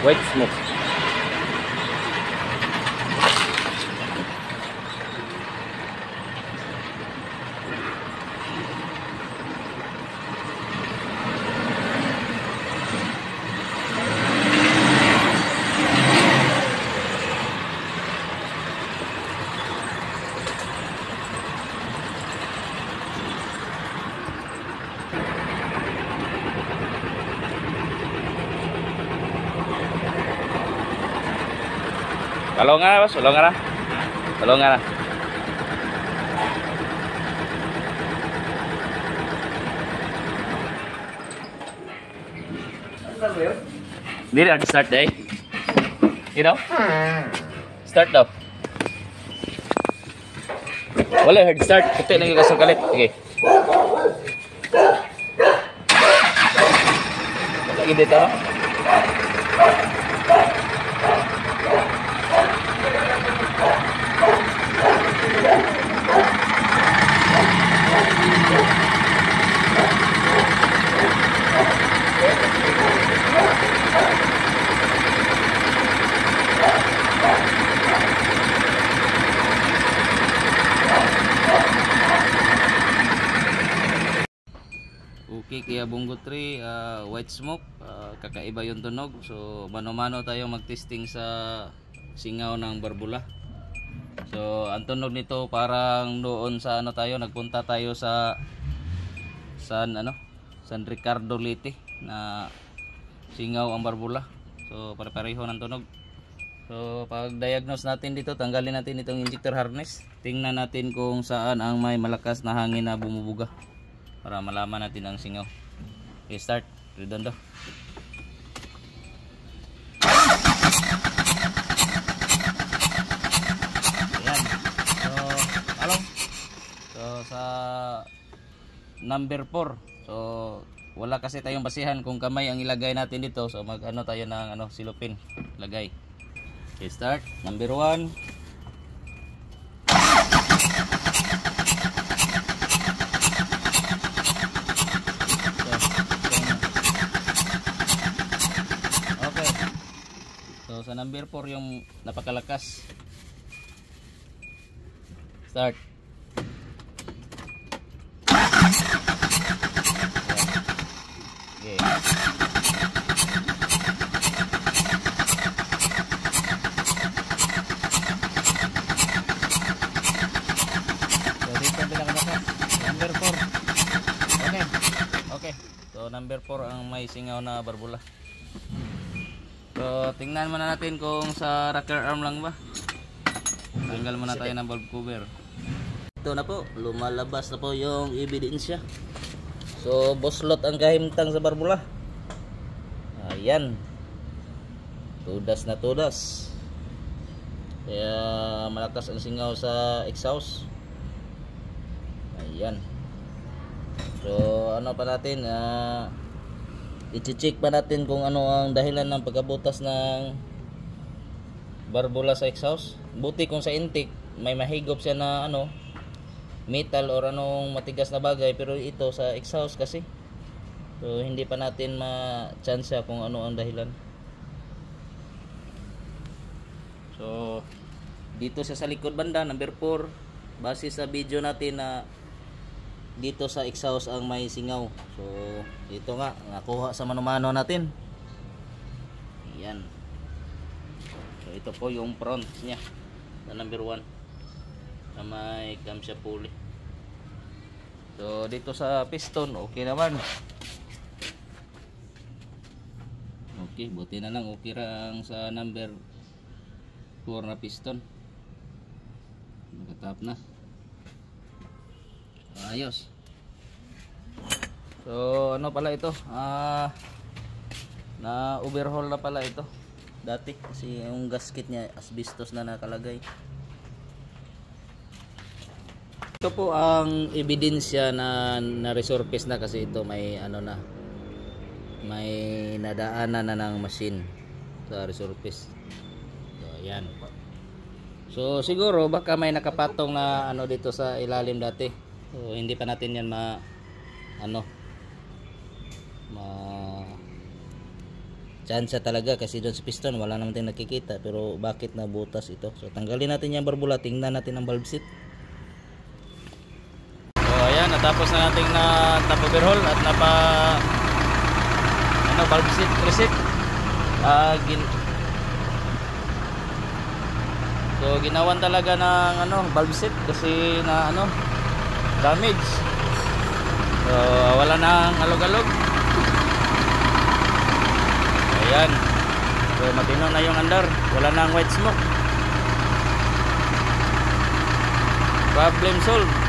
White smoke. Talong nga, boss. Talong nga na. Talong nga na. Hindi rin start day. You know? Start daw. Wala hard start. Puti lang yung kasong kalit. Okay. Lagi dito, no? Okay, kaya Bungo 3, white smoke, kakaiba yung tunog. So mano-mano tayo mag-testing sa singaw ng barbula. So ang tunog nito parang doon sa ano tayo, nagpunta tayo sa San Ricardo Leyte na singaw ang barbula. So pare-pareho ng tunog. So pag diagnose natin dito, tanggalin natin itong injector harness. Tingnan natin kung saan ang may malakas na hangin na bumubuga para malaman natin ang singaw. Okay, start. Redondo. Ayan. So, along. So, sa number 4. So, wala kasi tayong basihan kung kamay ang ilagay natin dito. So, mag-ano tayo ng silupin. Lagay. Okay, start. Number 1. So sa number 4 yung napakalakas. Start. Okay. So dito ang pinakalakas. Number 4. Okay. Okay. So number 4 ang may singaw na barbula. So, tingnan muna natin kung sa rocker arm lang ba. Tanggal muna tayo ng valve cover. Ito na po, lumalabas na po yung ebidensya. So, buslot ang kahimtang sa barbula. Ayan. Tudas na tudas. Kaya malakas ang singaw sa exhaust. Ayan. So, ano pa natin? I-check pa natin kung ano ang dahilan ng pagkabutas ng barbula sa exhaust. Buti kung sa intake may mahigop siya na metal or anong matigas na bagay, pero ito sa exhaust kasi. So hindi pa natin ma-chance kung ano ang dahilan. So dito sa likod banda, number 4, base sa video natin na dito sa exhaust ang may singaw. So dito nga nakuha sa mano-mano natin. Ayan. So ito po yung front niya na number 1 na may camshaft pulley. So dito sa piston okay naman. Okay, buti na lang okay ra ang sa number 4 na piston. Nakatap na. Ayos. So ano pala ito? Na overhaul na pala ito dati kasi yung gasket niya asbestos na nakalagay. Ito po ang ebidensya na na-resurface na kasi ito may may nadaanan na ng machine sa resurface. So ayan. So siguro baka may nakapatong na dito sa ilalim dati. So hindi pa natin yan Tsansa talaga kasi doon sa piston wala naman tayong nakikita, pero bakit nabutas ito? So tanggalin natin yung barbula, tingnan natin ang valve seat. So ayan, natapos na nating na top overhaul at valve seat reset. So ginawan talaga ng valve seat kasi na damage. So wala nang alog-alog. Ayan. So matino na yung andar, wala nang white smoke. Problem solved.